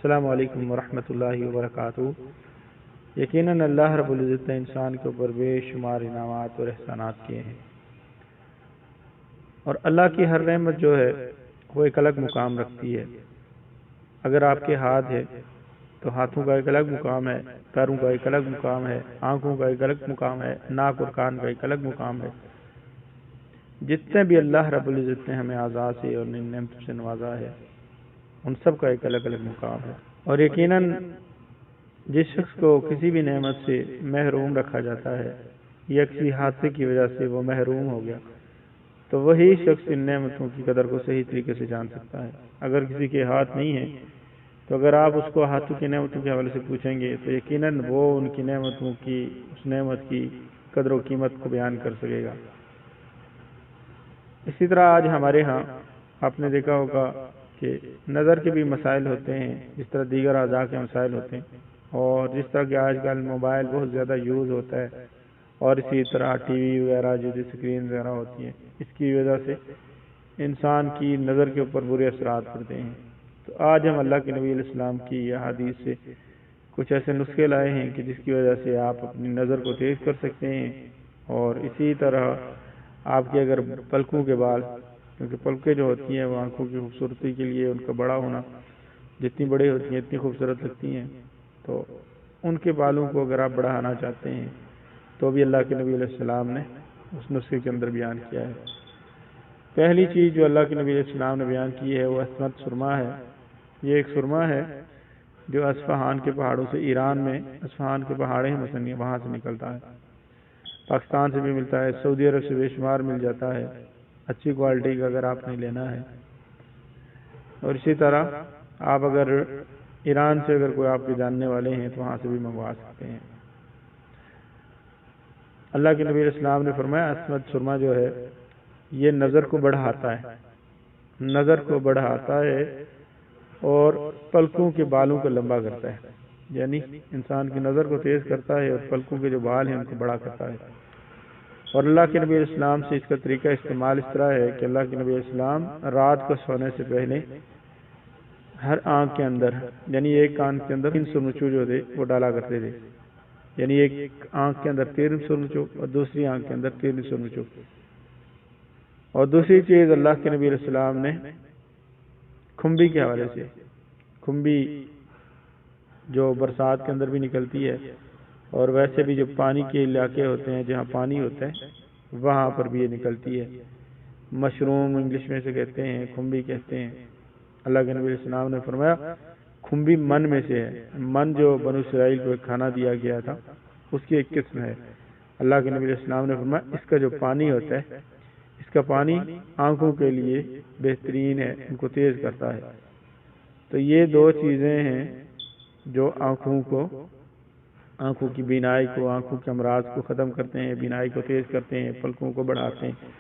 السلام علیکم ورحمۃ اللہ وبرکاتہ۔ یقیناً اللہ رب العزت نے انسان کے اوپر بے شمار انعامات اور احسانات کیے ہیں، اور اللہ کی ہر نعمت جو ہے وہ ایک الگ مقام رکھتی ہے۔ اگر آپ کے ہاتھ ہے تو ہاتھوں کا ایک الگ مقام ہے، پیروں کا ایک الگ مقام ہے، آنکھوں کا ایک الگ مقام ہے، ناک اور کان کا ایک الگ مقام ہے۔ جتنے بھی اللہ رب العزت نے ہمیں اعضاء سے اور نعمتوں سے نوازا ہے، ان سب کا ایک الگ الگ مقام ہے۔ اور یقیناً جس شخص کو کسی بھی نعمت سے محروم رکھا جاتا ہے یا کسی حادثے کی وجہ سے وہ محروم ہو گیا، تو وہی شخص ان نعمتوں کی قدر کو صحیح طریقے سے جان سکتا ہے۔ اگر کسی کے ہاتھ نہیں ہے تو اگر آپ اس کو ہاتھوں کی نعمتوں کے حوالے سے پوچھیں گے تو یقیناً وہ ان کی نعمتوں کی، اس نعمت کی قدر و قیمت کو بیان کر سکے گا۔ اسی طرح آج ہمارے ہاں آپ نے دیکھا ہوگا کہ نظر کے بھی مسائل ہوتے ہیں، جس طرح دیگر اعضاء کے مسائل ہوتے ہیں، اور جس طرح کہ آج کل موبائل بہت زیادہ یوز ہوتا ہے، اور اسی طرح ٹی وی وغیرہ جو اسکرین وغیرہ ہوتی ہیں، اس کی وجہ سے انسان کی نظر کے اوپر برے اثرات پڑتے ہیں۔ تو آج ہم اللہ کے نبی علیہ السلام کی یہ حدیث سے کچھ ایسے نسخے لائے ہیں کہ جس کی وجہ سے آپ اپنی نظر کو تیز کر سکتے ہیں، اور اسی طرح آپ کے اگر پلکوں کے بال، کیونکہ پلکیں جو ہوتی ہیں وہ آنکھوں کی خوبصورتی کے لیے ان کا بڑا ہونا، جتنی بڑی ہوتی ہیں اتنی خوبصورت لگتی ہیں، تو ان کے بالوں کو اگر آپ بڑھانا چاہتے ہیں تو بھی اللہ کے نبی علیہ السلام نے اس نسخے کے اندر بیان کیا ہے۔ پہلی چیز جو اللہ کے نبی علیہ السلام نے بیان کی ہے وہ اسمت سرما ہے۔ یہ ایک سرما ہے جو اصفہان کے پہاڑوں سے، ایران میں اصفہان کے پہاڑ ہیں مثلا، وہاں سے نکلتا ہے، پاکستان سے بھی ملتا ہے، سعودی عرب سے بے شمار مل جاتا ہے، اچھی کوالٹی کا اگر آپ نے لینا ہے۔ اور اسی طرح آپ اگر ایران سے اگر کوئی آپ کے جاننے والے ہیں تو وہاں سے بھی منگوا سکتے ہیں۔ اللہ کے نبی علیہ السلام نے فرمایا اسمت سرما جو ہے یہ نظر کو بڑھاتا ہے، نظر کو بڑھاتا ہے اور پلکوں کے بالوں کو لمبا کرتا ہے، یعنی انسان کی نظر کو تیز کرتا ہے اور پلکوں کے جو بال ہیں ان کو بڑا کرتا ہے۔ اور اللہ کے نبی علیہ السلام سے اس کا طریقہ استعمال اس طرح ہے کہ اللہ کے نبی علیہ السلام رات کو سونے سے پہلے ہر آنکھ کے اندر، یعنی ایک آنکھ کے اندر 3 سرمچو جو تھے وہ ڈالا کرتے تھے، یعنی ایک آنکھ کے اندر 3 سرمچو اور دوسری آنکھ کے اندر 3 سرمچو۔ اور دوسری چیز اللہ کے نبی علیہ السلام نے کھمبی کے حوالے سے، کھمبی جو برسات کے اندر بھی نکلتی ہے اور ویسے بھی جو پانی کے علاقے ہوتے ہیں جہاں پانی ہوتا ہے وہاں پر بھی یہ نکلتی ہے، مشروم انگلش میں سے کہتے ہیں، کھمبی کہتے ہیں۔ اللہ کے نبی علیہ السلام نے فرمایا کھمبی من میں سے ہے، من جو بنو اسرائیل کو ایک کھانا دیا گیا تھا اس کی ایک قسم ہے۔ اللہ کے نبی علیہ السلام نے فرمایا اس کا جو پانی ہوتا ہے، اس کا پانی آنکھوں کے لیے بہترین ہے، ان کو تیز کرتا ہے۔ تو یہ 2 چیزیں ہیں جو آنکھوں کی بینائی کو، آنکھوں کے امراض کو ختم کرتے ہیں، بینائی کو تیز کرتے ہیں، پلکوں کو بڑھاتے ہیں۔